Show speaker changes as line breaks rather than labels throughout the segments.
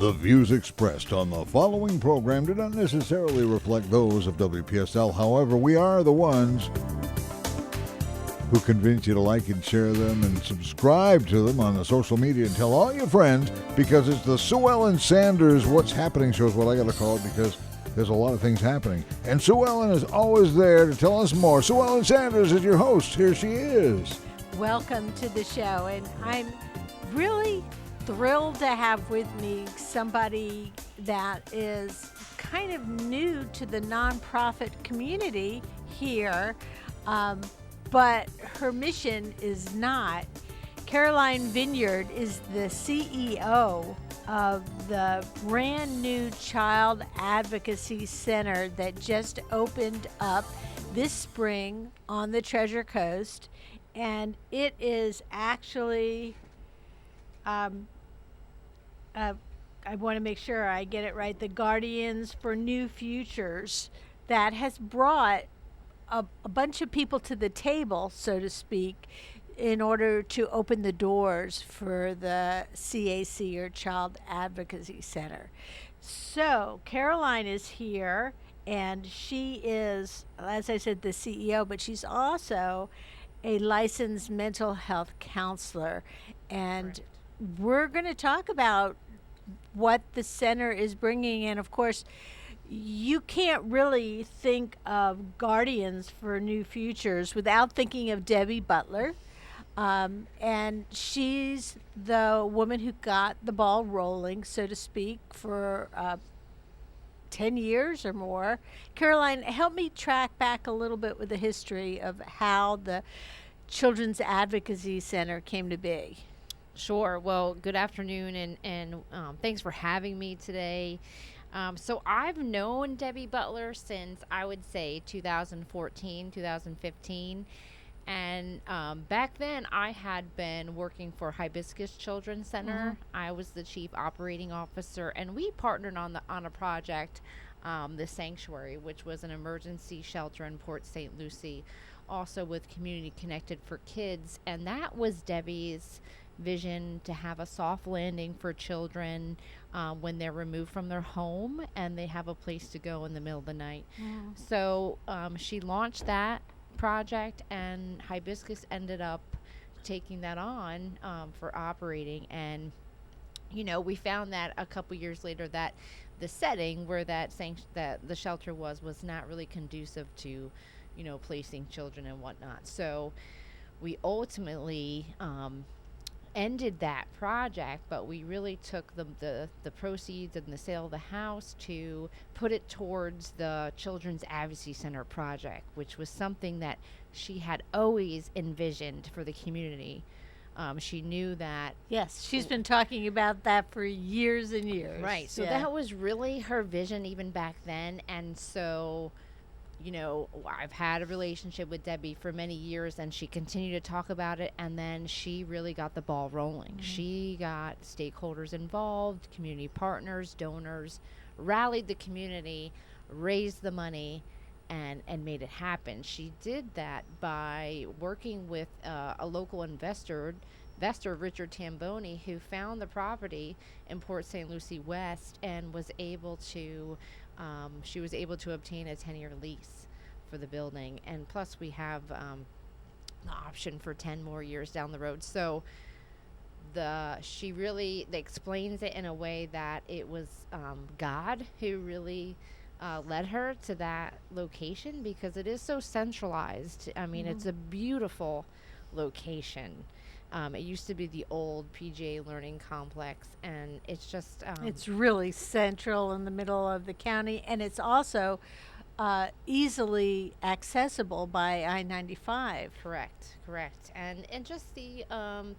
The views expressed on the following program do not necessarily reflect those of WPSL. However, we are the ones who convince you to like and share them and subscribe to them on the social media and tell all your friends, because it's the Sue Ellen Sanders What's Happening show is what I got to call it, because there's a lot of things happening. And Sue Ellen is always there to tell us more. Sue Ellen Sanders is your host. Here she is.
Welcome to the show, and I'm really thrilled to have with me somebody that is kind of new to the nonprofit community here, but her mission is not. Caroline Vineyard is the CEO of the brand new Child Advocacy Center that just opened up this spring on the Treasure Coast, and it is actually I want to make sure I get it right, the Guardians for New Futures, that has brought a bunch of people to the table, so to speak, in order to open the doors for the CAC, or Child Advocacy Center. So Caroline is here, and she is, as I said, the CEO, but she's also a licensed mental health counselor. And
Correct.
We're going to talk about what the center is bringing. And of course, you can't really think of Guardians for New Futures without thinking of Debbie Butler. And she's the woman who got the ball rolling, so to speak, for 10 years or more. Caroline, help me track back a little bit with the history of how the Children's Advocacy Center came to be.
Sure. Well, good afternoon, and thanks for having me today. So I've known Debbie Butler since, I would say, 2014, 2015. And back then, I had been working for Hibiscus Children's Center. I was the chief operating officer, and we partnered on a project, the Sanctuary, which was an emergency shelter in Port St. Lucie, also with Community Connected for Kids. And that was Debbie's vision, to have a soft landing for children when they're removed from their home and they have a place to go in the middle of the night. So she launched that project, and Hibiscus ended up taking that on for operating. And we found that a couple years later that the setting where that the shelter was not really conducive to placing children and whatnot. So we ultimately ended that project, but we really took the proceeds and the sale of the house to put it towards the Children's Advocacy Center project, which was something that she had always envisioned for the community. She knew that.
Yes, she's been talking about that for years and years.
Right. So that was really her vision even back then. And so I've had a relationship with Debbie for many years, and she continued to talk about it, and then she really got the ball rolling. She got stakeholders involved, community partners, donors, rallied the community, raised the money, and made it happen. She did that by working with a local investor, Richard Tamboni, who found the property in Port St. Lucie West and was able to she was able to obtain a 10-year lease for the building. And plus we have the option for 10 more years down the road. So she really explains it in a way that it was God who really led her to that location, because it is so centralized. I mean, it's a beautiful location. It used to be the old PGA Learning Complex, and it's just
it's really central in the middle of the county, and it's also easily accessible by I-95.
Correct. And just the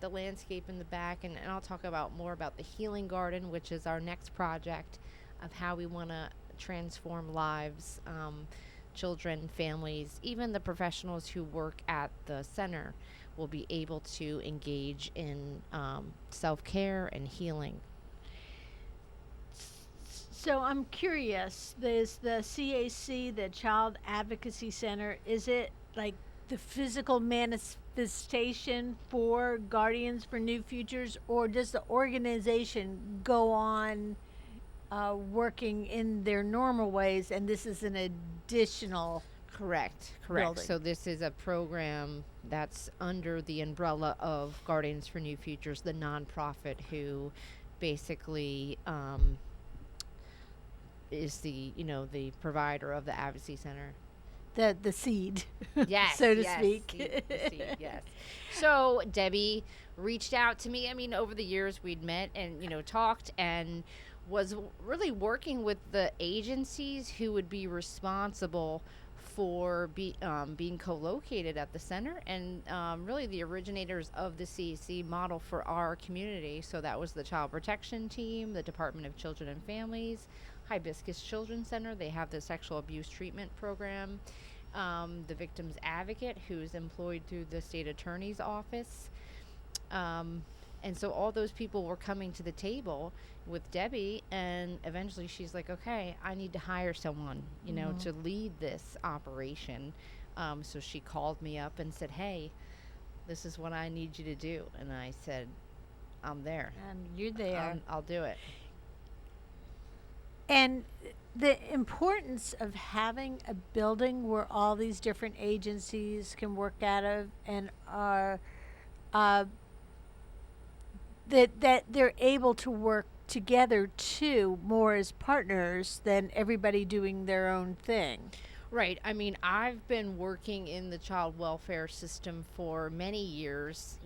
landscape in the back, and I'll talk more about the Healing Garden, which is our next project of how we want to transform lives, children, families, even the professionals who work at the center will be able to engage in self-care and healing.
So I'm curious, there's the CAC, the Child Advocacy Center, is it like the physical manifestation for Guardians for New Futures, or does the organization go on working in their normal ways, and this is an additional.
Correct.
Building.
So this is a program that's under the umbrella of Guardians for New Futures, the nonprofit who basically is the provider of the Advocacy Center.
The seed,
Yes,
so to
yes,
speak.
the seed, yes. So Debbie reached out to me. I mean, over the years we'd met and talked, and was really working with the agencies who would be responsible for being co-located at the center, and really the originators of the CEC model for our community. So that was the Child Protection Team, the Department of Children and Families, Hibiscus Children's Center. They have the sexual abuse treatment program. The Victim's Advocate, who's employed through the state attorney's office. And so all those people were coming to the table with Debbie, and eventually she's like, okay, I need to hire someone, to lead this operation. So she called me up and said, hey, this is what I need you to do. And I said, I'm there.
You're there.
I'll do it.
And the importance of having a building where all these different agencies can work out of and are that they're able to work together too, more as partners than everybody doing their own thing.
Right. I mean, I've been working in the child welfare system for many years,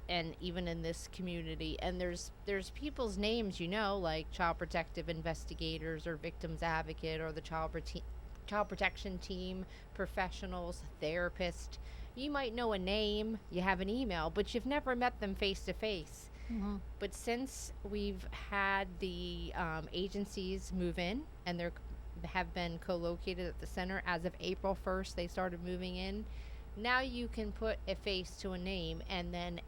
and even in this community, and there's people's names, like child protective investigators or victims advocate or the child protection team, professionals, therapists. You might know a name, you have an email, but you've never met them face to face. But since we've had the agencies move in, and they have been co-located at the center as of April 1st, they started moving in. Now you can put a face to a name, and then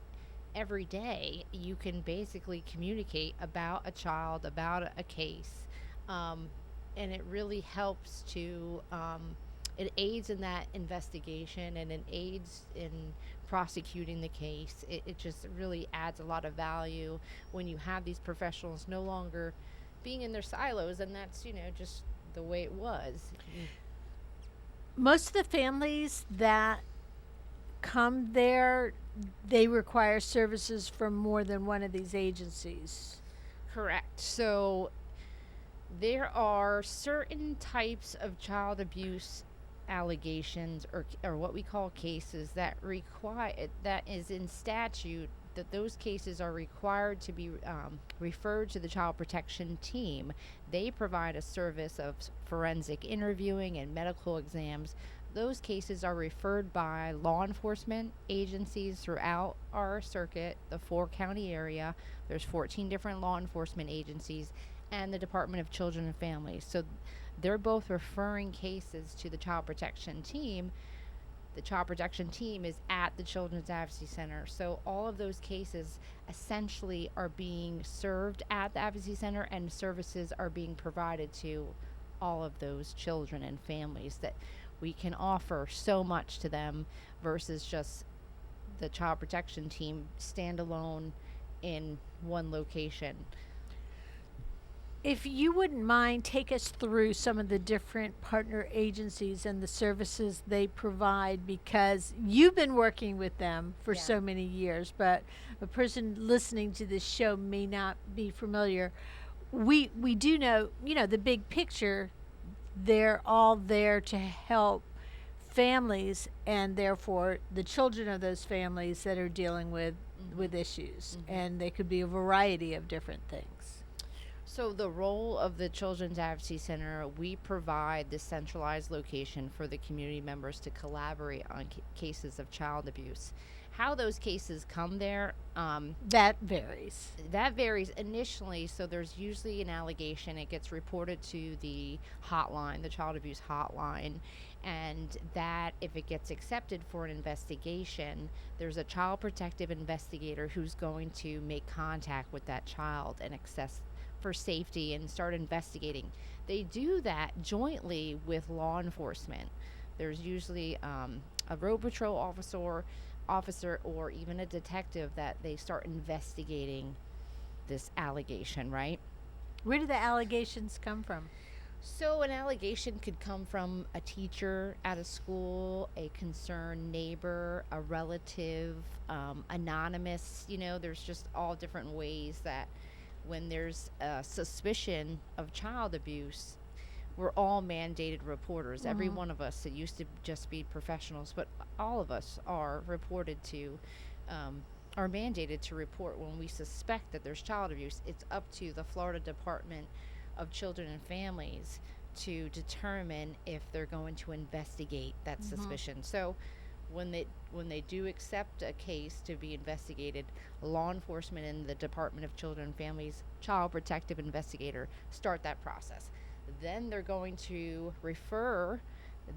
every day you can basically communicate about a child, about a case, and it really helps to it aids in that investigation, and it aids in prosecuting the case. It just really adds a lot of value when you have these professionals no longer being in their silos, and that's just the way it was.
Most of the families that come there, they require services from more than one of these agencies.
Correct. So there are certain types of child abuse allegations or what we call cases that is in statute, that those cases are required to be referred to the child protection team. They provide a service of forensic interviewing and medical exams. Those cases are referred by law enforcement agencies throughout our circuit, the 4-county area. There's 14 different law enforcement agencies, and the Department of Children and Families. So they're both referring cases to the Child Protection Team. The Child Protection Team is at the Children's Advocacy Center. So all of those cases essentially are being served at the Advocacy Center, and services are being provided to all of those children and families, that we can offer so much to them versus just the Child Protection Team standalone in one location.
If you wouldn't mind, take us through some of the different partner agencies and the services they provide, because you've been working with them for so many years, but a person listening to this show may not be familiar. We do know, the big picture. They're all there to help families, and therefore the children of those families that are dealing with issues, and they could be a variety of different things.
So the role of the Children's Advocacy Center, we provide the centralized location for the community members to collaborate on cases of child abuse. How those cases come there,
that varies.
That varies initially. So there's usually an allegation. It gets reported to the hotline, the child abuse hotline, and that if it gets accepted for an investigation, there's a child protective investigator who's going to make contact with that child and assess for safety and start investigating. They do that jointly with law enforcement. There's usually a road patrol officer or even a detective that they start investigating this allegation, right?
Where do the allegations come from?
So an allegation could come from a teacher at a school, a concerned neighbor, a relative, anonymous. There's just all different ways that when there's a suspicion of child abuse, we're all mandated reporters. Every one of us. It used to just be professionals, but all of us are reported to, are mandated to report when we suspect that there's child abuse. It's up to the Florida Department of Children and Families to determine if they're going to investigate that suspicion. So when they do accept a case to be investigated, law enforcement and the Department of Children and Families Child Protective Investigator start that process. Then they're going to refer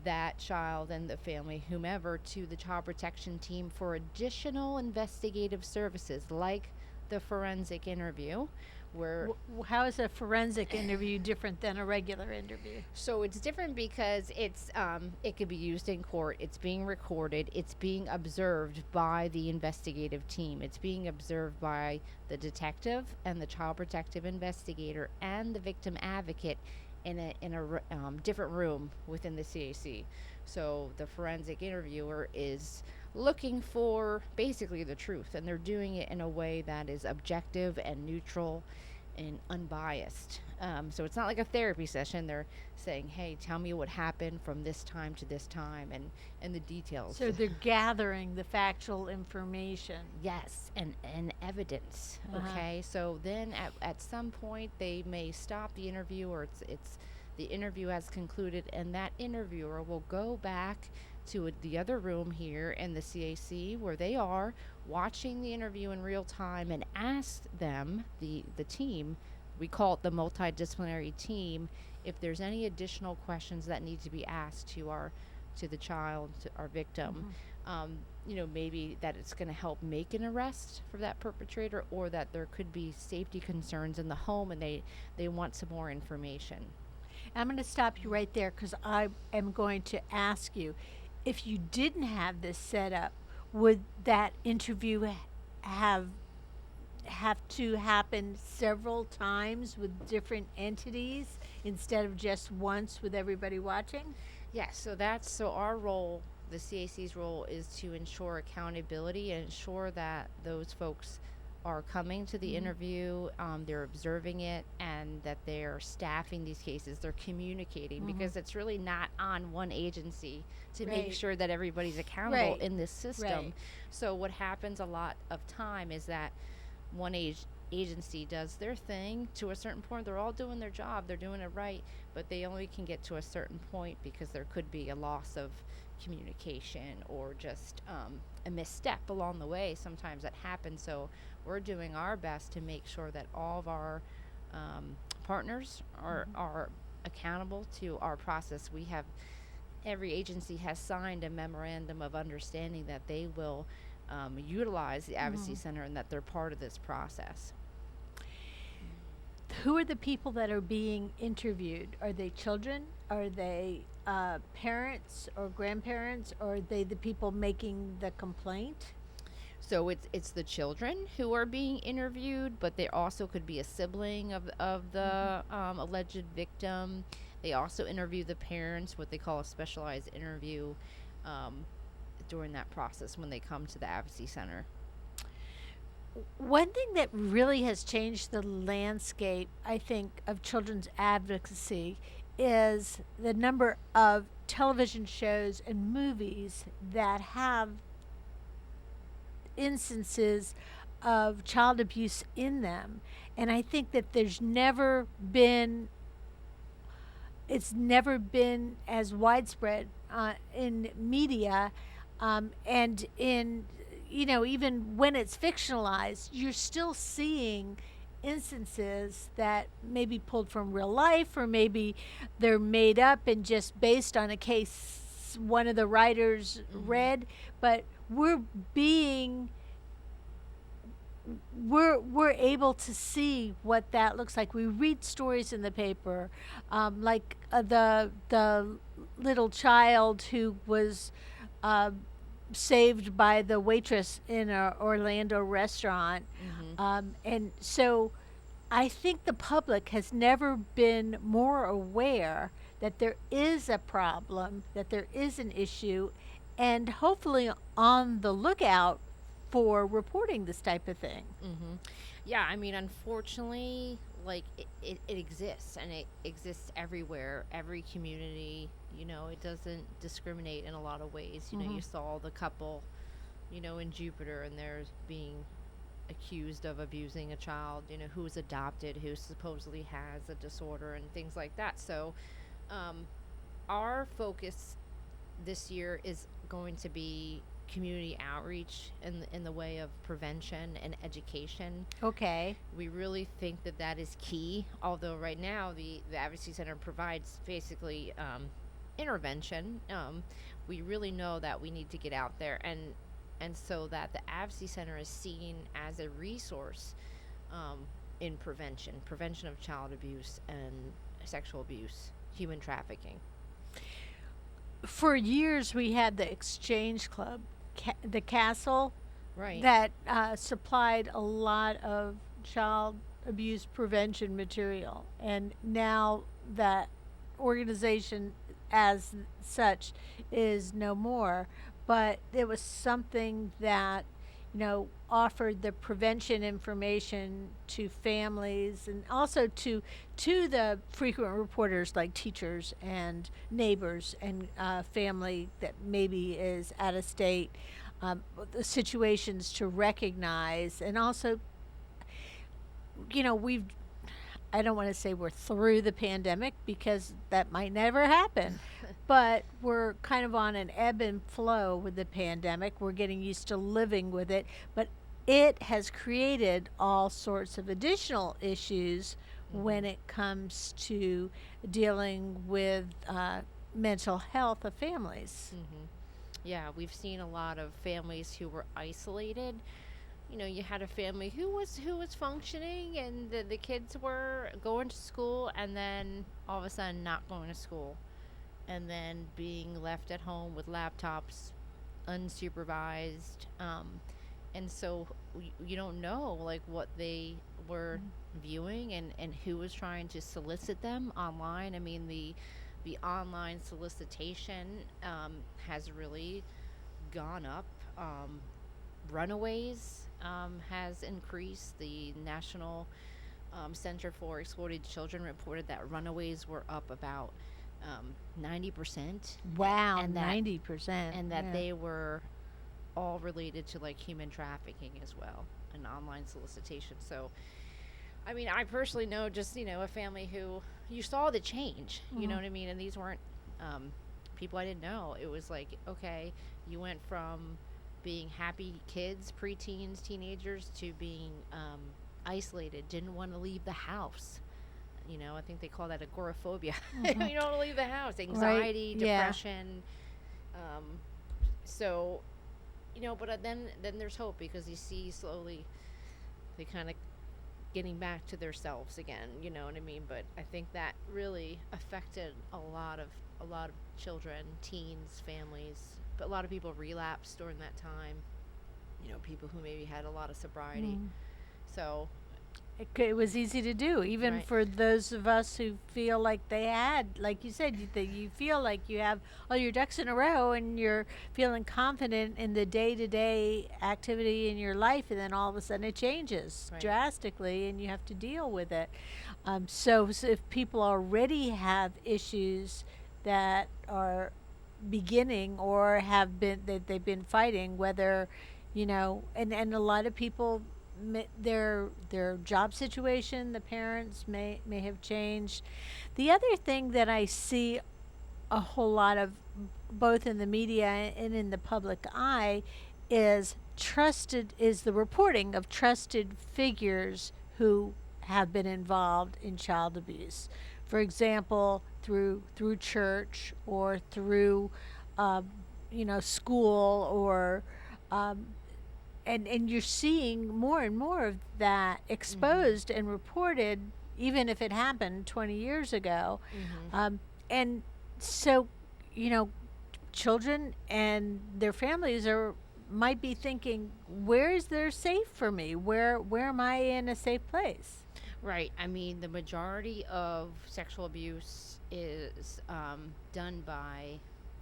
that child and the family, whomever, to the child protection team for additional investigative services like the forensic interview, where
How is a forensic interview different than a regular interview?
so it's different because it could be used in court. It's being recorded. It's being observed by the investigative team. It's being observed by the detective and the child protective investigator and the victim advocate in a different room within the CAC. So the forensic interviewer is looking for basically the truth, and they're doing it in a way that is objective and neutral and unbiased. So it's not like a therapy session. They're saying, hey, tell me what happened from this time to this time, and the details.
So they're gathering the factual information.
Yes, and evidence.
Uh-huh.
Okay, so then at some point they may stop the interview, or it's the interview has concluded, and that interviewer will go back to the other room here in the CAC where they are watching the interview in real time and ask them, the team, we call it the multidisciplinary team, if there's any additional questions that need to be asked to the child, to our victim. Maybe that it's going to help make an arrest for that perpetrator, or that there could be safety concerns in the home and they want some more information.
I'm going to stop you right there because I am going to ask you, if you didn't have this set up, would that interview have to happen several times with different entities instead of just once with everybody watching?
Yes, so our role, the CAC's role, is to ensure accountability and ensure that those folks are coming to the interview, they're observing it, and that they're staffing these cases, they're communicating, because it's really not on one agency to make sure that everybody's accountable in this system. So what happens a lot of time is that one agency does their thing to a certain point. They're all doing their job, they're doing it right, but they only can get to a certain point because there could be a loss of communication or just a misstep along the way. Sometimes that happens. So we're doing our best to make sure that all of our partners are accountable to our process. Every agency has signed a memorandum of understanding that they will utilize the Advocacy Center and that they're part of this process.
Who are the people that are being interviewed? Are they children? Are they parents or grandparents? Or are they the people making the complaint?
So it's the children who are being interviewed, but there also could be a sibling of the alleged victim. They also interview the parents, what they call a specialized interview, during that process when they come to the Advocacy Center.
One thing that really has changed the landscape, I think, of children's advocacy is the number of television shows and movies that have instances of child abuse in them. And I think that it's never been as widespread in media, and in, even when it's fictionalized, you're still seeing instances that may be pulled from real life, or maybe they're made up and just based on a case one of the writers read. But we're able to see what that looks like. We read stories in the paper, like the little child who was saved by the waitress in a Orlando restaurant. And so I think the public has never been more aware that there is a problem, that there is an issue, and hopefully on the lookout for reporting this type of thing.
Hmm. Yeah, I mean, unfortunately, like it exists, and it exists everywhere, every community. It doesn't discriminate in a lot of ways. You saw the couple, in Jupiter, and they're being accused of abusing a child, who was adopted, who supposedly has a disorder and things like that. So, our focus this year is going to be community outreach in the way of prevention and education.
Okay.
We really think that is key. Although right now the Advocacy Center provides basically intervention. We really know that we need to get out there and so that the Advocacy Center is seen as a resource in prevention of child abuse and sexual abuse, human trafficking.
For years, we had the Exchange Club, the castle,
Right.
that supplied a lot of child abuse prevention material. And now that organization as such is no more. But it was something that, offered the prevention information to families and also to the frequent reporters like teachers and neighbors and family that maybe is out of state, the situations to recognize. And also, we've, I don't want to say we're through the pandemic because that might never happen, but we're kind of on an ebb and flow with the pandemic. We're getting used to living with it, but it has created all sorts of additional issues when it comes to dealing with mental health of families.
Hmm. Yeah, we've seen a lot of families who were isolated. You had a family who was functioning, and the kids were going to school, and then all of a sudden not going to school, and then being left at home with laptops, unsupervised, and so you don't know like what they were viewing and who was trying to solicit them online. I mean, the online solicitation has really gone up. Runaways has increased. The National Center for Exploited Children reported that runaways were up about 90%.
Wow,
And that-
90%.
And that
yeah.
they were all related to like human trafficking as well and online solicitation. So, I mean, I personally know just, a family who you saw the change, you know what I mean? And these weren't people I didn't know. It was like, okay, you went from being happy kids, preteens, teenagers, to being isolated, didn't want to leave the house. I think they call that agoraphobia. You don't want to leave the house. Anxiety,
Right. Yeah.
depression. So, but then there's hope because you see slowly they kind of getting back to their selves again. You know what I mean? But I think that really affected a lot of children, teens, families. But a lot of people relapsed during that time. People who maybe had a lot of sobriety. So
It was easy to do, even
Right.
for those of us who feel like they had, like you said, you feel like you have all your ducks in a row and you're feeling confident in the day-to-day activity in your life, and then all of a sudden it changes
Right.
drastically and you have to deal with it. So if people already have issues that are beginning or have been that they've been fighting, whether and a lot of people, their job situation, the parents may have changed. The other thing that I see a whole lot of, both in the media and in the public eye, is the reporting of trusted figures who have been involved in child abuse. For example, through church or through school or and you're seeing more and more of that exposed and reported, even if it happened 20 years ago. And so, children and their families might be thinking, where is there safe for me? Where am I in a safe place?
Right. I mean, the majority of sexual abuse is done by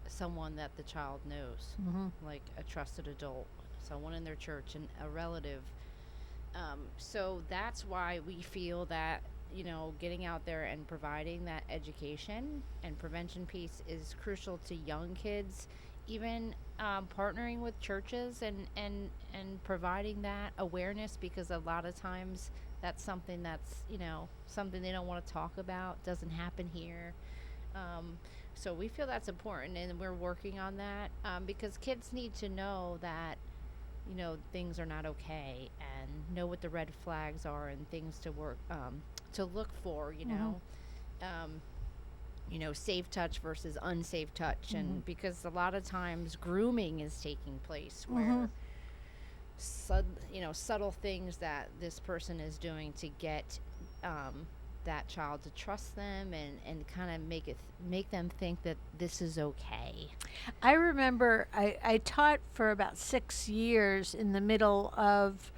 someone that the child knows, like a trusted adult, someone in their church, and a relative. So that's why we feel that, getting out there and providing that education and prevention piece is crucial to young kids, even partnering with churches and providing that awareness, because a lot of times that's something something they don't want to talk about, doesn't happen here. So we feel that's important, and we're working on that, because kids need to know that things are not okay, and know what the red flags are and things to work to look for. Safe touch versus unsafe touch, and because a lot of times grooming is taking place where subtle things that this person is doing to get that child to trust them, and kind of make them think that this is okay.
I remember I taught for about 6 years in the middle of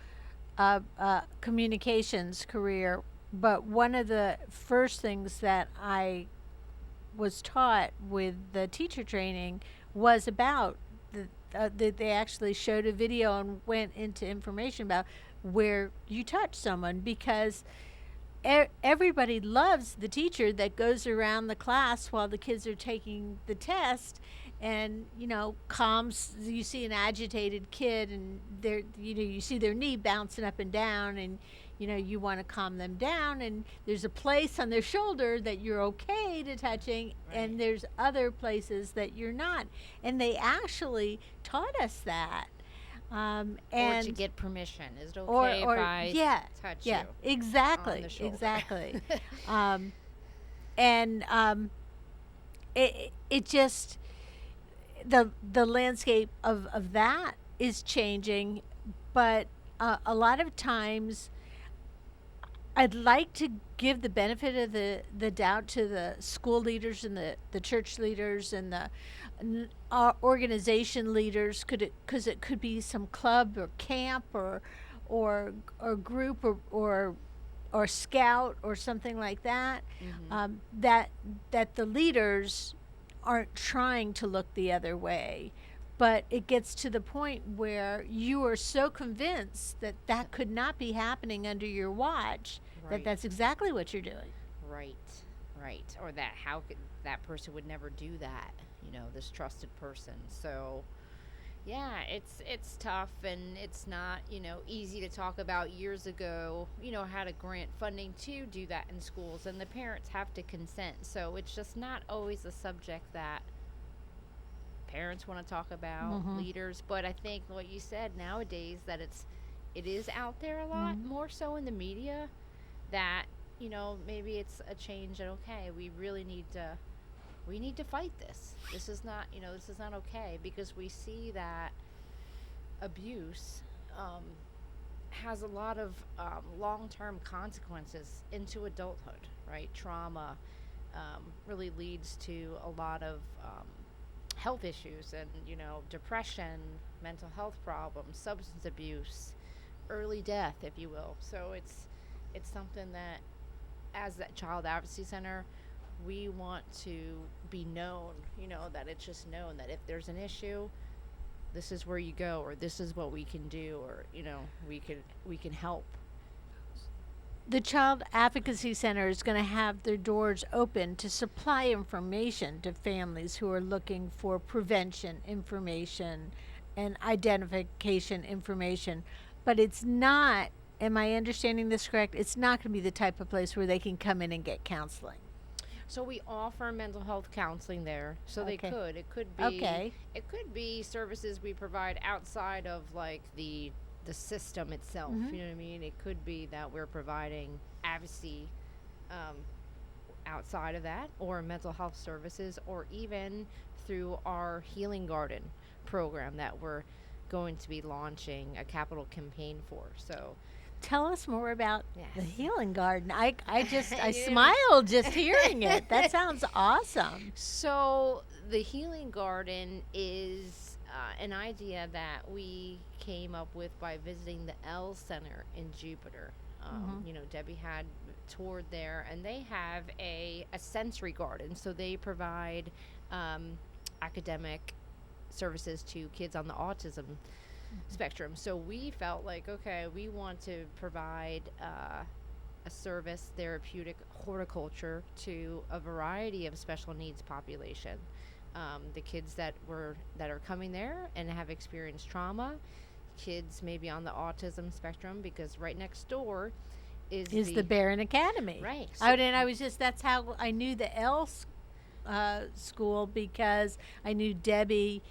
a communications career, but one of the first things that I was taught with the teacher training was about they actually showed a video and went into information about where you touch someone, because everybody loves the teacher that goes around the class while the kids are taking the test and calms. You see an agitated kid, and you see their knee bouncing up and down, and you want to calm them down, and there's a place on their shoulder that you're okay to touching,
Right.
and there's other places that you're not, and they actually taught us that. And
or to get permission. Is it okay
or
if I
yeah,
touch
yeah,
you
exactly,
on the shoulder?
exactly. And it just, the landscape of that is changing, but a lot of times I'd like to give the benefit of the doubt to the school leaders and the church leaders and the organization leaders, because it could be some club or camp or group or scout or something like that, that the leaders aren't trying to look the other way. But it gets to the point where you are so convinced that that could not be happening under your watch, that
Right.
that's exactly what you're doing.
Right, right. Or that how could that person would never do that, this trusted person. So yeah, it's tough, and it's not, easy to talk about. Years ago, I had to grant funding to do that in schools, and the parents have to consent. So it's just not always a subject that parents want to talk about, leaders. But I think what you said nowadays, that it is out there a lot more so in the media, that maybe it's a change, and okay, we really need to fight this. This is not okay, because we see that abuse has a lot of long-term consequences into adulthood, right? Trauma really leads to a lot of health issues, and depression, mental health problems, substance abuse, early death, if you will. So it's something that, as that Child Advocacy Center, we want to be known, that it's just known that if there's an issue, this is where you go, or this is what we can do, or we can help.
The Child Advocacy Center is going to have their doors open to supply information to families who are looking for prevention information and identification information. But it's not, am I understanding this correct? It's not going to be the type of place where they can come in and get counseling.
So we offer mental health counseling there. So
Okay.
It could be
Okay.
it could be services we provide outside of like the system itself.
Mhm.
You know what I mean? It could be that we're providing advocacy outside of that, or mental health services, or even through our Healing Garden program that we're going to be launching a capital campaign for. So
Tell us more about the
Yes.
Healing Garden. I
You didn't-
smiled just hearing it. That sounds awesome.
So the Healing Garden is an idea that we came up with by visiting the L Center in Jupiter. Debbie had toured there, and they have a sensory garden. So they provide academic services to kids on the autism spectrum. So we felt like, okay, we want to provide a service, therapeutic horticulture to a variety of special needs population. The kids that are coming there and have experienced trauma, kids maybe on the autism spectrum, because right next door is
the Barron Academy.
Right.
So that's how I knew the school, because I knew Debbie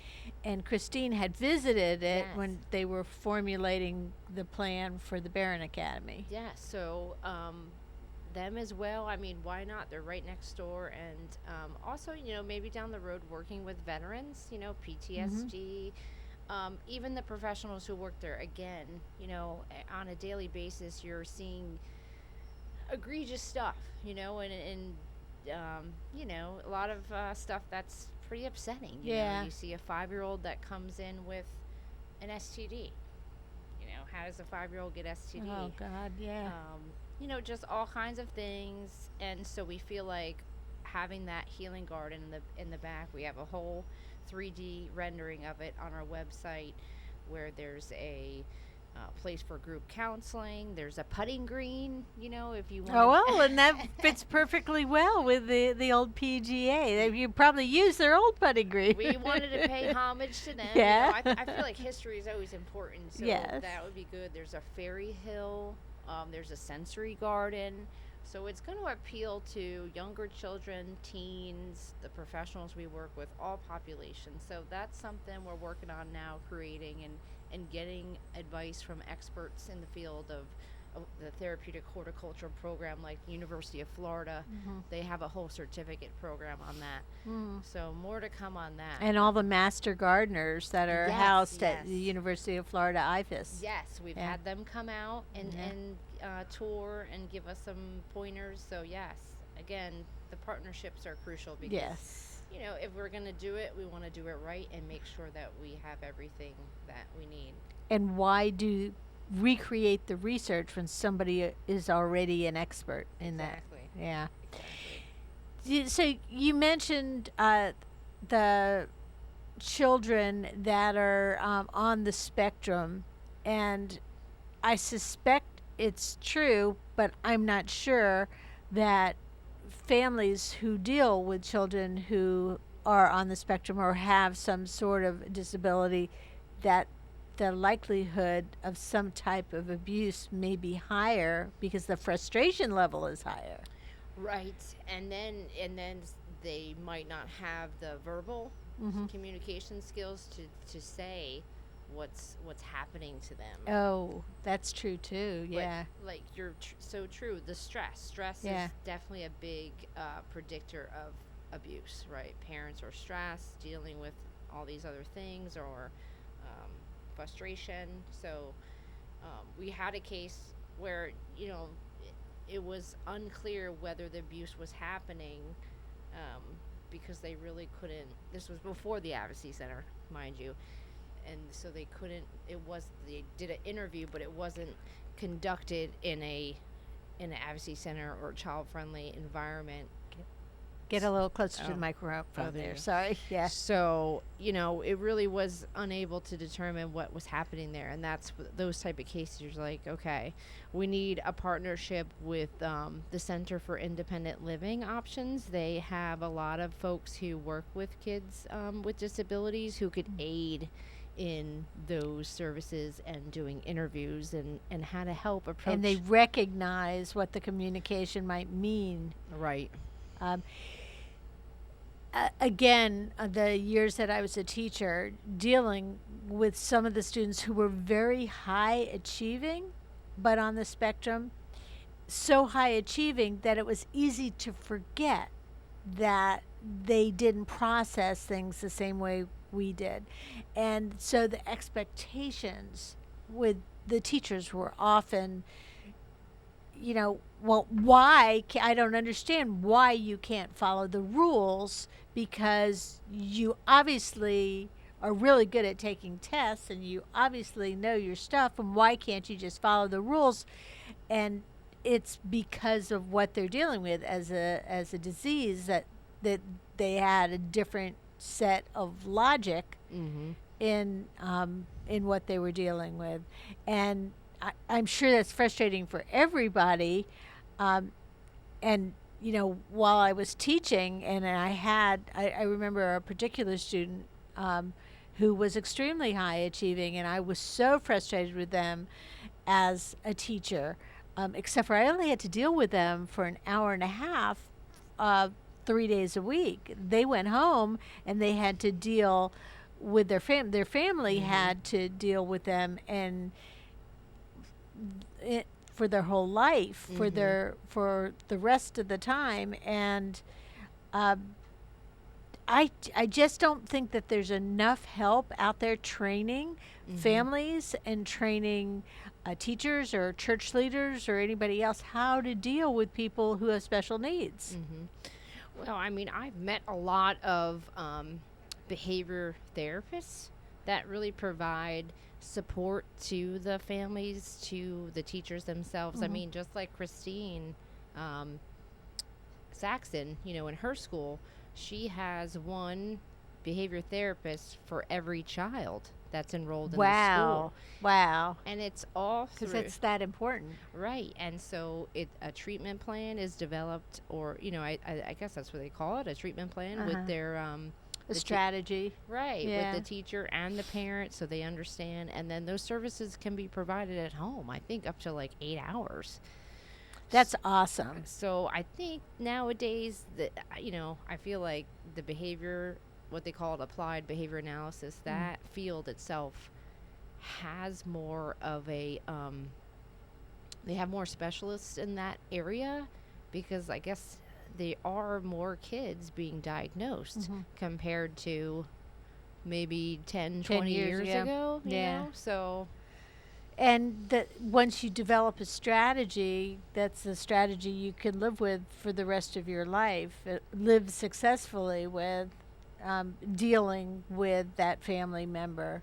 and Christine had visited it when they were formulating the plan for the Barron Academy.
Yeah, so them as well. I mean, why not? They're right next door. And also, maybe down the road working with veterans, PTSD, even the professionals who work there. Again, on a daily basis, you're seeing egregious stuff, and a lot of stuff that's pretty upsetting. You see a 5-year-old that comes in with an STD. How does a 5-year-old get STD?
Oh God, yeah.
Just all kinds of things. And so we feel like having that healing garden in the back, we have a whole 3D rendering of it on our website, where there's a place for group counseling. There's a putting green, if you want.
Oh, well, and that fits perfectly well with the old PGA. You probably use their old putting green.
We wanted to pay homage to them.
Yeah.
I feel like history is always important, so
yes.
that would be good. There's a fairy hill. There's a sensory garden. So it's going to appeal to younger children, teens, the professionals we work with, all populations. So that's something we're working on now, creating and getting advice from experts in the field of the therapeutic horticulture program, like University of Florida. Mm-hmm. They have a whole certificate program on that. Mm-hmm. So more to come on that.
And all the master gardeners that are housed at the University of Florida IFAS.
Yes, we've had them come out and tour and give us some pointers. So yes, again, the partnerships are crucial, because if we're going to do it, we want to do it right and make sure that we have everything that we need.
And why do recreate the research when somebody is already an expert in that? Yeah. Exactly. So you mentioned the children that are on the spectrum, and I suspect it's true, but I'm not sure, that families who deal with children who are on the spectrum or have some sort of disability, that the likelihood of some type of abuse may be higher because the frustration level is higher.
Right. And then they might not have the verbal communication skills to say what's happening to them.
Oh, that's true too. Yeah.
Like you're so true. The stress is definitely a big predictor of abuse, right? Parents are stressed, dealing with all these other things, or frustration. So we had a case where it was unclear whether the abuse was happening, because they really couldn't. This was before the Advocacy Center, mind you. And so they did an interview, but it wasn't conducted in an Advocacy Center or child-friendly environment.
Get a little closer to the microphone there. Sorry. Yeah. So,
it really was unable to determine what was happening there. And that's those type of cases. You're like, okay, we need a partnership with the Center for Independent Living Options. They have a lot of folks who work with kids with disabilities who could aid in those services and doing interviews and how to help approach.
And they recognize what the communication might mean.
Right.
Again, the years that I was a teacher, dealing with some of the students who were very high achieving, but on the spectrum, so high achieving that it was easy to forget that they didn't process things the same way we did. And so the expectations with the teachers were often, well, why? I don't understand why you can't follow the rules, because you obviously are really good at taking tests and you obviously know your stuff, and why can't you just follow the rules? and it's because of what they're dealing with as a disease that they had a different set of logic
Mm-hmm.
in what they were dealing with, and I'm sure that's frustrating for everybody. And while I was teaching, and I remember a particular student who was extremely high achieving, and I was so frustrated with them as a teacher, except for I only had to deal with them for an hour and a half, 3 days a week. They went home and they had to deal with their family
Mm-hmm.
had to deal with them, and for their whole life,
Mm-hmm.
for the rest of the time. And I just don't think that there's enough help out there training
Mm-hmm.
families and training teachers or church leaders or anybody else how to deal with people who have special needs.
Mm-hmm. Well, I mean, I've met a lot of behavior therapists that really provide support to the families, to the teachers themselves. I
Hmm.
mean, just like Christine um, Saxon, in her school, she has one behavior therapist for every child that's enrolled in the
Wow.
school.
Wow.
And it's all
Because
through,
it's that important.
right. And so a treatment plan is developed, or, I guess that's what they call it, a treatment plan
Uh-huh.
with their,
A
the te-
strategy.
right,
Yeah.
with the teacher and the parent so they understand. And then those services can be provided at home, I think up to like 8 hours.
That's awesome.
So I think nowadays that I feel like the behavior, what they call it, applied behavior analysis, that field itself has more of a they have more specialists in that area, because I guess there are more kids being diagnosed
Mhm.
compared to maybe 10,
10
20
years
years
ago.
ago,
Yeah.
So
And that once you develop a strategy, that's a strategy you can live with for the rest of your life. Live successfully with dealing with that family member.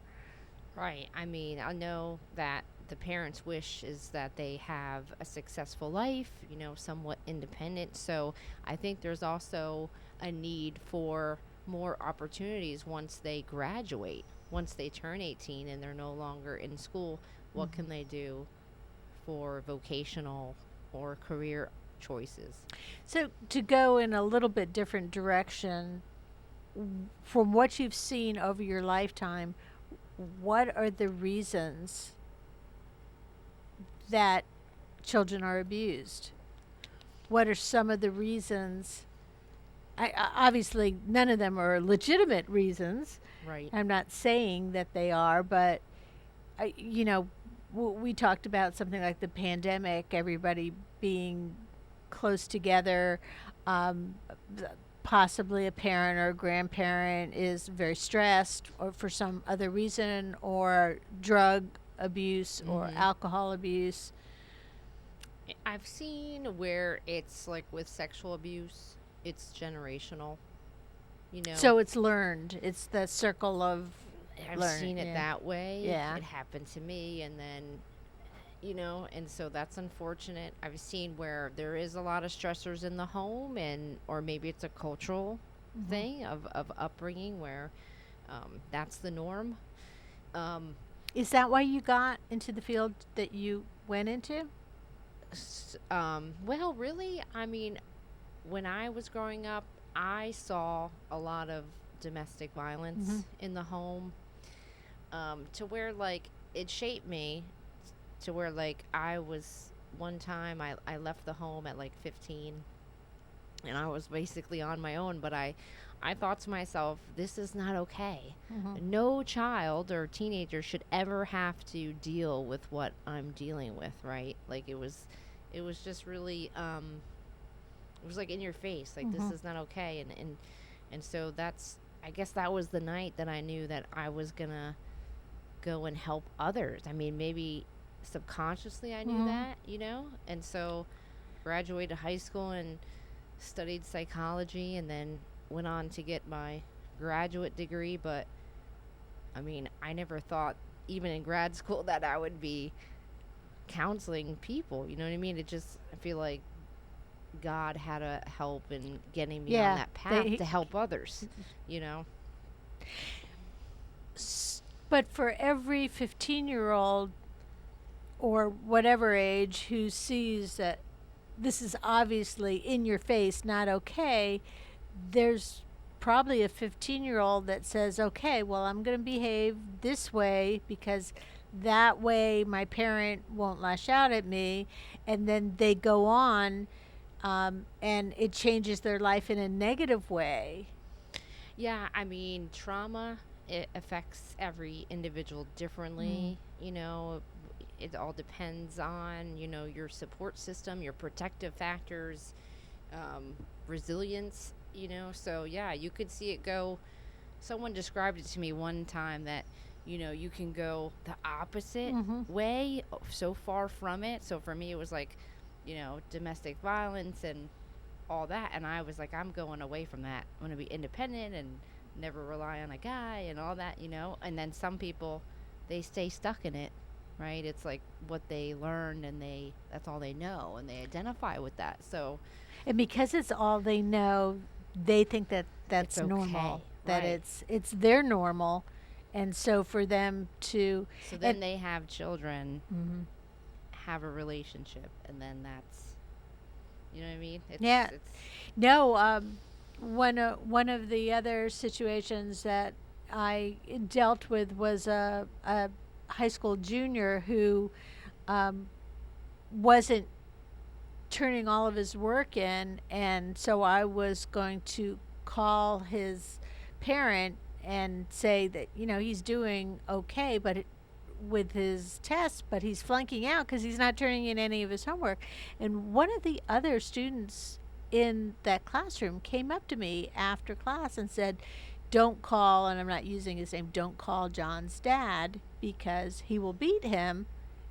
right. I mean, I know that the parents' wish is that they have a successful life, somewhat independent. So I think there's also a need for more opportunities once they graduate, once they turn 18 and they're no longer in school. What can they do for vocational or career choices?
So to go in a little bit different direction, from what you've seen over your lifetime, what are the reasons that children are abused? What are some of the reasons? Obviously, none of them are legitimate reasons.
Right.
I'm not saying that they are, but we talked about something like the pandemic, everybody being close together. Um, Possibly a parent or a grandparent is very stressed, or for some other reason, or drug abuse or
Mhm.
alcohol abuse.
I've seen where it's like with sexual abuse, it's generational,
So it's learned. It's the circle of
I've
learning.
seen it
Yeah.
that way.
Yeah.
It happened to me, and then, and so that's unfortunate. I've seen where there is a lot of stressors in the home, or maybe it's a cultural thing of upbringing where that's the norm. Um,
Is that why you got into the field that you went into?
well, really, I mean, when I was growing up, I saw a lot of domestic violence in the home, to where like it shaped me, to where like I was one time I left the home at like 15, and I was basically on my own, but I thought to myself, this is not okay. No child or teenager should ever have to deal with what I'm dealing with, right? Like it was just really it was like in your face, like this is not okay. And so that's, I guess that was the night that I knew that I was gonna go and help others. I mean, maybe subconsciously I knew that, and so graduated high school and studied psychology, and then went on to get my graduate degree. But I mean, I never thought, even in grad school, that I would be counseling people. You know what I mean? It just, I feel like God had a help in getting me on that path to help others, you know?
But for every 15-year-old or whatever age who sees that this is obviously in your face, not okay, there's probably a 15-year-old that says, okay, well, I'm going to behave this way because that way my parent won't lash out at me. And then they go on, and it changes their life in a negative way.
Yeah, I mean, trauma, it affects every individual differently. You know, it all depends on, you know, your support system, your protective factors, resilience, you know. So, yeah, you could see it go. Someone described it to me one time that, you know, you can go the opposite way, so far from it. So for me, it was like, you know, domestic violence and all that. And I was like, I'm going away from that. I'm going to be independent and never rely on a guy and all that, you know. And then some people, they stay stuck in it, right? It's like what they learned, and that's all they know, and they identify with that. So,
and because it's all they know, they think that that's
okay,
normal, that
right.
it's their normal. And so for them to,
so then they have children, have a relationship, and then that's, you know what I mean? It's
no, one of the other situations that I dealt with was a high school junior who wasn't turning all of his work in, and so I was going to call his parent and say that, you know, he's doing okay, but with his tests, but he's flunking out because he's not turning in any of his homework. And one of the other students in that classroom came up to me after class and said, don't call, and I'm not using his name, don't call John's dad because he will beat him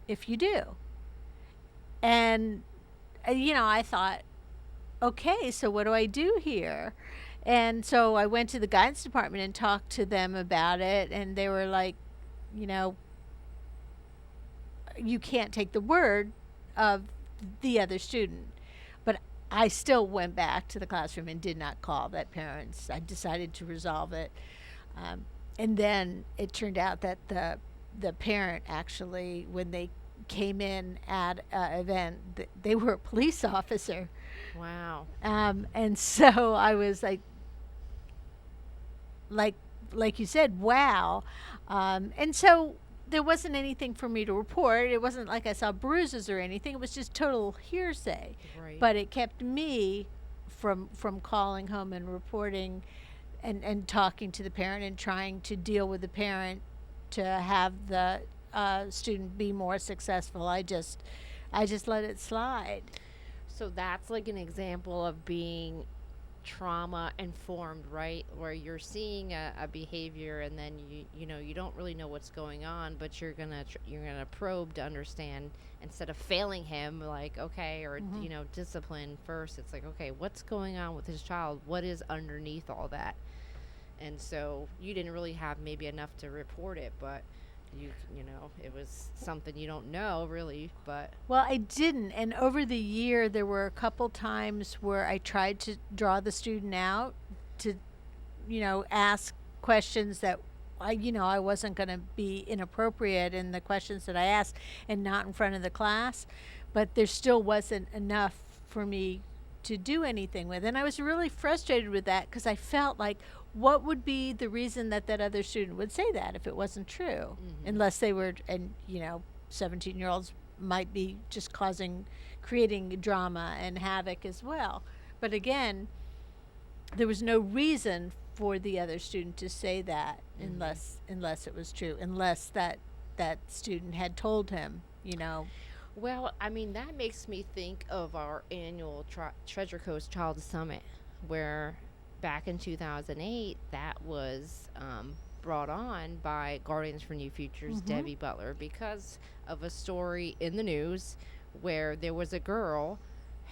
if you do. And, you know, I thought, okay, so what do I do here? And so I went to the guidance department and talked to them about it, and they were like, you know, you can't take the word of the other student. But I still went back to the classroom and did not call that parents. I decided to resolve it. And then it turned out that the parent actually, when they came in at an event, they were a police officer.
wow.
And so I was like you said, wow. And so there wasn't anything for me to report. It wasn't like I saw bruises or anything. It was just total hearsay.
Right.
But it kept me from calling home and reporting and talking to the parent and trying to deal with the parent to have the student be more successful. I just let it slide.
So that's like an example of being trauma informed, right? Where you're seeing a behavior, and then you know, you don't really know what's going on, but you're gonna probe to understand, instead of failing him, like, okay, or you know, discipline first. It's like, okay, what's going on with his child? What is underneath all that? And so you didn't really have maybe enough to report it, but you know, it was something you don't know really. But
Well, I didn't. And over the year, there were a couple times where I tried to draw the student out to, you know, ask questions that I wasn't going to be inappropriate in the questions that I asked and not in front of the class. But there still wasn't enough for me to do anything with. And I was really frustrated with that because I felt like, what would be the reason that other student would say that if it wasn't true? Unless they were, and, you know, 17-year-olds might be just creating drama and havoc as well. But again, there was no reason for the other student to say that unless it was true, unless that student had told him, you know.
well, I mean, that makes me think of our annual Treasure Coast Child Summit, where back in 2008, that was brought on by Guardians for New Futures, Debbie Butler, because of a story in the news where there was a girl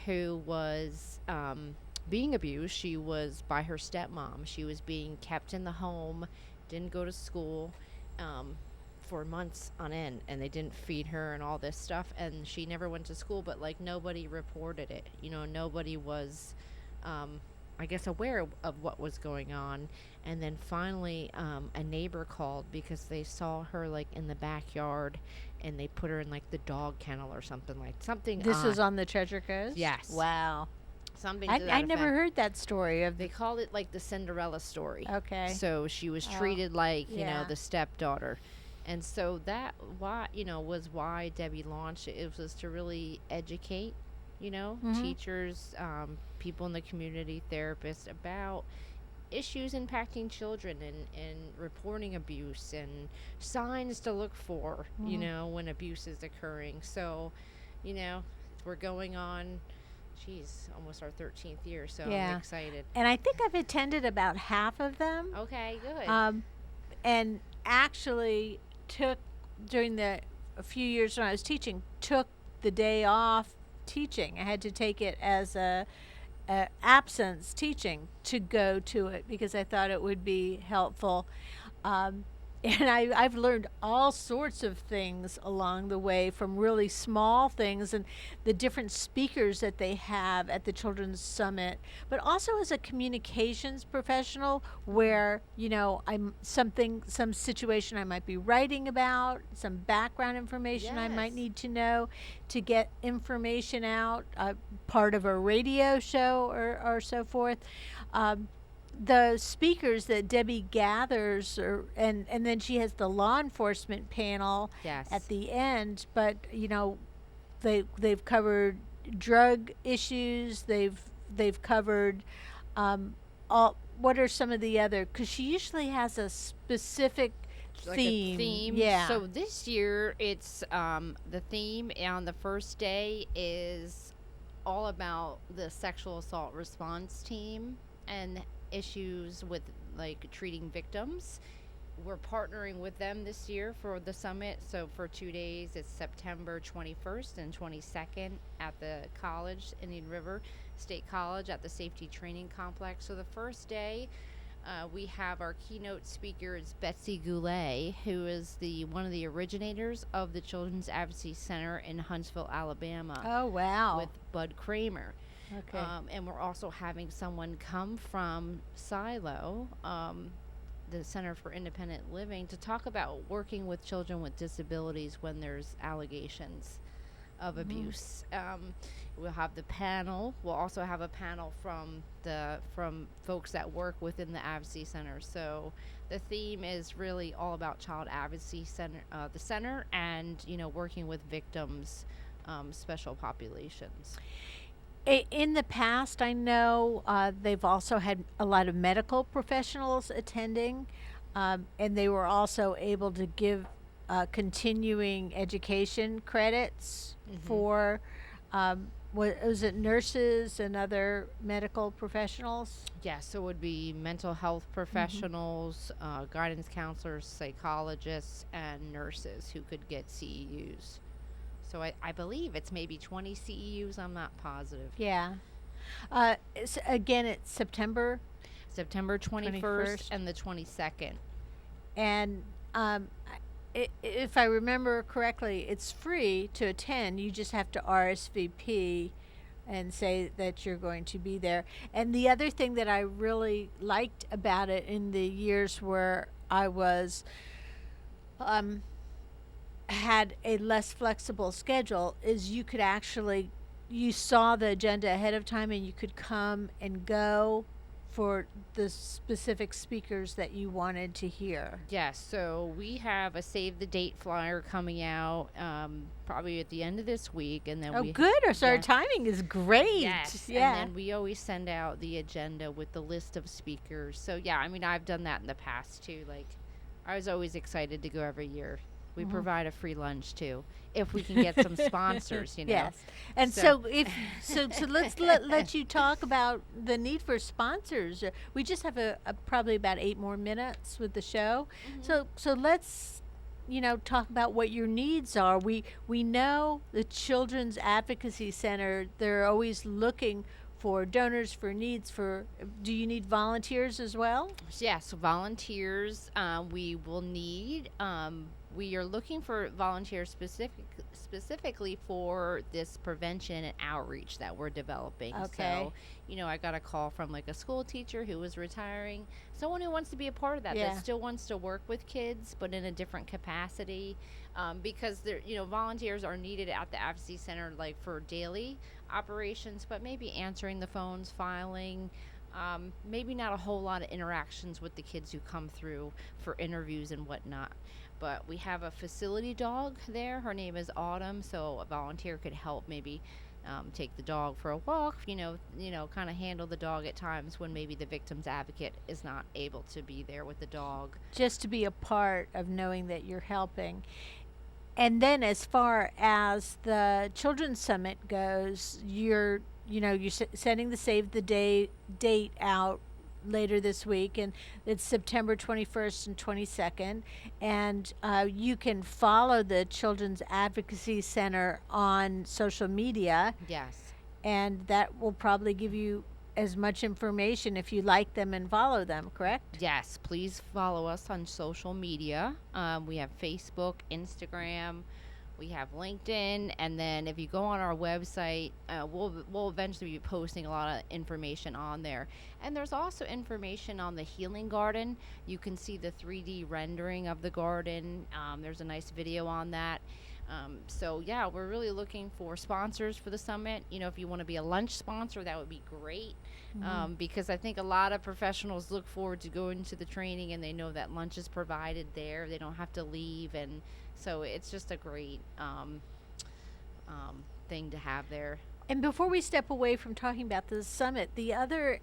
who was being abused. She was by her stepmom. She was being kept in the home, didn't go to school. for months on end, and they didn't feed her and all this stuff, and she never went to school, but like nobody reported it. Nobody was I guess aware of what was going on. And then finally a neighbor called because they saw her like in the backyard, and they put her in like the dog kennel or something.
This was on the Treasure Coast?
Yes.
Wow.
Something to that
I never
effect.
heard that story of
They called it like the Cinderella story.
Okay.
So she was
Oh,
treated like,
yeah.
the stepdaughter. And so that was why Debbie launched it. It was to really educate, teachers, people in the community, therapists about issues impacting children, and reporting abuse and signs to look for, when abuse is occurring. So, we're going on, almost our 13th year, so
Yeah.
I'm excited.
And I think I've attended about half of them.
Okay, good.
And actually took a few years when I was teaching, took the day off teaching. I had to take it as a absence teaching to go to it because I thought it would be helpful. And I've learned all sorts of things along the way, from really small things and the different speakers that they have at the Children's Summit, but also as a communications professional where, some situation I might be writing about, some background information I might
Yes.
need to know to get information out, part of a radio show or so forth. The speakers that Debbie gathers, and then she has the law enforcement panel
Yes.
at the end. But they've covered drug issues. They've covered all. What are some of the other? Because she usually has a specific
Like
theme.
a theme.
Yeah.
So this year, it's the theme on the first day is all about the sexual assault response team and issues with like treating victims. We're partnering with them this year for the summit. So for 2 days, it's September 21st and 22nd at the college, Indian River State College, at the Safety Training Complex. So the first day, we have our keynote speaker is Betsy Goulet, who is one of the originators of the Children's Advocacy Center in Huntsville, Alabama,
Oh wow.
with Bud Kramer.
Okay.
And we're also having someone come from Silo, the Center for Independent Living, to talk about working with children with disabilities when there's allegations of abuse. We'll have the panel. We'll also have a panel from folks that work within the Advocacy Center. So the theme is really all about Child Advocacy Center, the center, and working with victims, special populations.
In the past, I know they've also had a lot of medical professionals attending, and they were also able to give continuing education credits for, was it nurses and other medical professionals?
Yes, so it would be mental health professionals, guidance counselors, psychologists, and nurses who could get CEUs. So I believe it's maybe 20 CEUs. I'm not positive.
Yeah. Again, it's September,
September 21st
21st.
and the 22nd.
and if I remember correctly, it's free to attend. You just have to RSVP and say that you're going to be there. And the other thing that I really liked about it in the years where I was had a less flexible schedule is you saw the agenda ahead of time and you could come and go for the specific speakers that you wanted to hear.
Yes, so we have a save the date flyer coming out probably at the end of this week, and then
Oh, good. So our
yeah.
timing is great.
Yes,
Yeah.
and then we always send out the agenda with the list of speakers. So yeah, I mean, I've done that in the past too. Like, I was always excited to go every year. We provide a free lunch too, if we can get some sponsors.
Yes. And
So-
so let's let you talk about the need for sponsors. We just have a probably about 8 more minutes with the show. So let's talk about what your needs are. We know the Children's Advocacy Center, they're always looking for donors, for needs. Do you need volunteers as well?
Yes, volunteers we will need. we are looking for volunteers specifically for this prevention and outreach that we're developing.
Okay.
So, I got a call from like a school teacher who was retiring, someone who wants to be a part of that,
Yeah.
that still wants to work with kids, but in a different capacity, because volunteers are needed at the Advocacy Center, like for daily operations, but maybe answering the phones, filing. Maybe not a whole lot of interactions with the kids who come through for interviews and whatnot. But we have a facility dog there. Her name is Autumn, so a volunteer could help maybe take the dog for a walk, kind of handle the dog at times when maybe the victim's advocate is not able to be there with the dog.
Just to be a part of knowing that you're helping. And then as far as the Children's Summit goes, you're setting the save the date out later this week, and it's September 21st and 22nd, and you can follow the Children's Advocacy Center on social media,
Yes.
and that will probably give you as much information if you like them and follow them, correct?
Yes, please follow us on social media. We have Facebook, Instagram, we have LinkedIn, and then if you go on our website, we'll eventually be posting a lot of information on there. And there's also information on the Healing Garden. You can see the 3D rendering of the garden. There's a nice video on that. So yeah, we're really looking for sponsors for the summit. If you want to be a lunch sponsor, that would be great. Because I think a lot of professionals look forward to going to the training and they know that lunch is provided there. They don't have to leave, and so it's just a great thing to have there.
And before we step away from talking about the summit, the other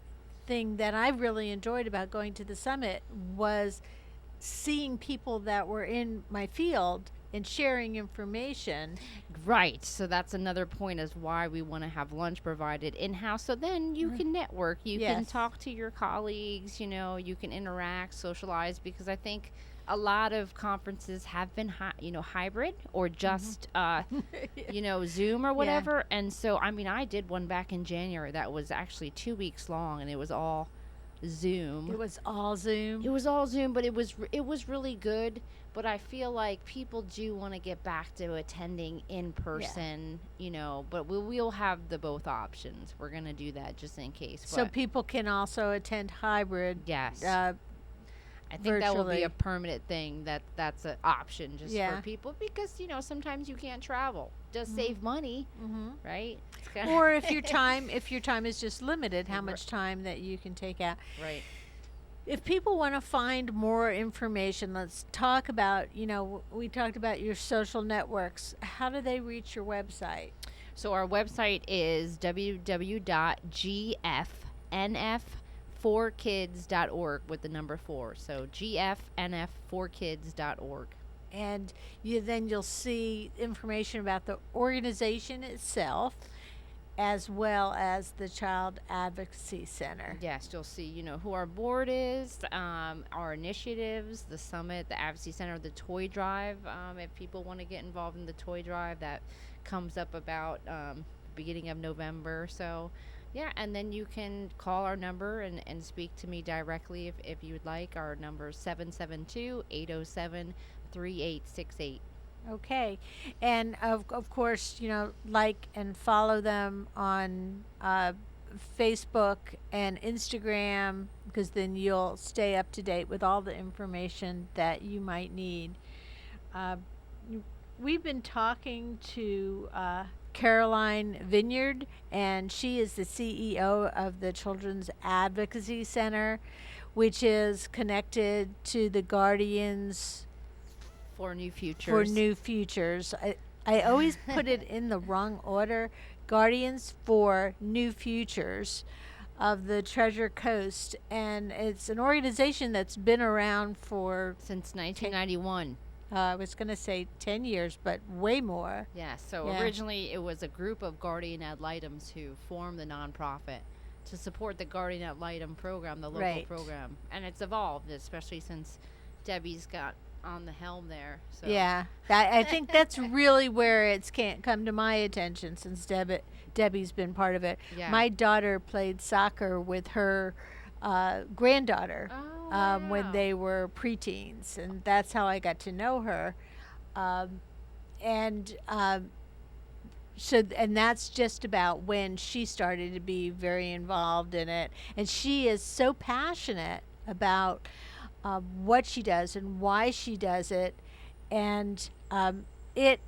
thing that I really enjoyed about going to the summit was seeing people that were in my field and sharing information.
Right. So that's another point as why we want to have lunch provided in-house. So then you can network. You can
Yes.
talk to your colleagues, you can interact, socialize, because I think a lot of conferences have been, hybrid or just, Zoom or whatever. And so, I did one back in January that was actually 2 weeks long, and it was all Zoom.
It was all Zoom.
It was all Zoom, but it was really good. But I feel like people do want to get back to attending in person, But we'll have the both options. We're gonna do that just in case.
So
but
people can also attend hybrid.
yes, I think
virtually.
that will be a permanent thing. That's an option just
Yeah.
for people because sometimes you can't travel. Just save money, right? It's kinda
Or if your time is just limited, how much time that you can take out.
right.
If people want to find more information, let's talk about, we talked about your social networks. How do they reach your website?
So our website is www.gfnf4kids.org with the number 4. So gfnf4kids.org.
And you'll see information about the organization itself, as well as the Child Advocacy Center.
Yes, you'll see, who our board is, our initiatives, the summit, the Advocacy Center, the toy drive. If people want to get involved in the toy drive, that comes up about beginning of November. So, yeah, and then you can call our number and speak to me directly if you would like. Our number is 772-807-3868.
Okay. And of course, like and follow them on Facebook and Instagram, because then you'll stay up to date with all the information that you might need. We've been talking to Caroline Vineyard, and she is the CEO of the Children's Advocacy Center, which is connected to the Guardians
For New Futures.
for New Futures. I always put it in the wrong order. Guardians for New Futures of the Treasure Coast. And it's an organization that's been around for,
Since 1991.
I was going to say 10 years, but way more.
Yeah, so
Yeah.
originally it was a group of guardian ad litems who formed the nonprofit to support the guardian ad litem program, the local
Right.
program. And it's evolved, especially since Debbie's got on the helm there. So
Yeah, I think that's really where it's can't come to my attention, since Debbie's been part of it.
Yeah.
My daughter played soccer with her granddaughter
Oh,
when
wow.
they were preteens, and that's how I got to know her. And so, and that's just about when she started to be very involved in it. And she is so passionate about what she does and why she does it. And it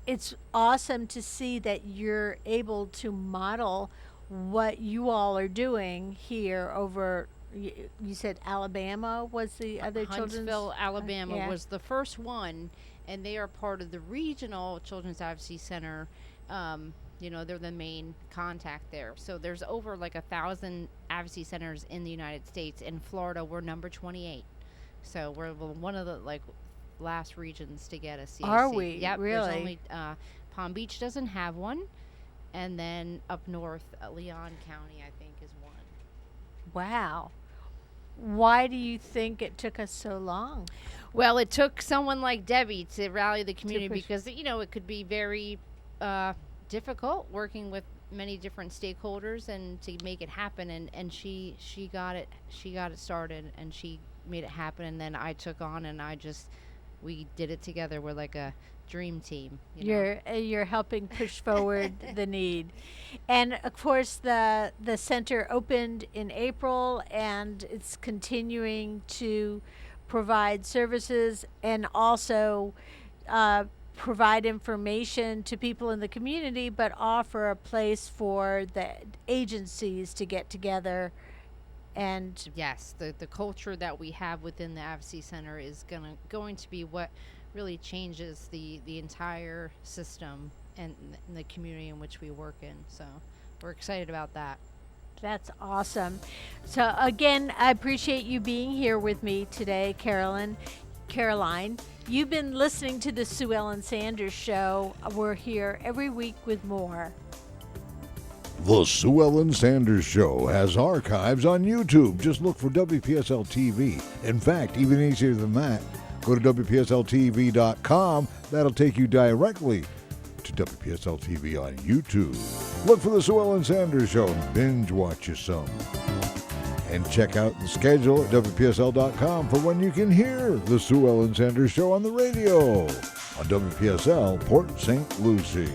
it's awesome to see that you're able to model what you all are doing here over. You said Alabama was the other children's.
Huntsville, Alabama
yeah.
was the first one, and they are part of the regional Children's Advocacy Center. They're the main contact there. So there's over like 1,000 advocacy centers in the United States. In Florida, we're number 28. So we're one of the last regions to get a CAC.
Are we?
Yep.
Really?
There's only Palm Beach doesn't have one, and then up north, Leon County, I think, is one.
Wow. Why do you think it took us so long?
Well, it took someone like Debbie to rally the community
push-
because it could be very difficult working with many different stakeholders and to make it happen. And she got it started and she made it happen. And then I took on and we did it together. We're like a dream team.
You're helping push forward the need. And of course the center opened in April and it's continuing to provide services and also provide information to people in the community, but offer a place for the agencies to get together. And
yes, the culture that we have within the Advocacy Center is going to be what really changes the entire system and the community in which we work in. So we're excited about that.
that's awesome. So again, I appreciate you being here with me today, Caroline. You've been listening to the Sue Ellen Sanders Show. We're here every week with more.
The Sue Ellen Sanders Show has archives on YouTube. Just look for WPSL TV. In fact, even easier than that, go to WPSLTV.com. That'll take you directly to WPSL TV on YouTube. Look for the Sue Ellen Sanders Show and binge watch you some. And check out the schedule at WPSL.com for when you can hear the Sue Ellen Sanders Show on the radio on WPSL Port St. Lucie.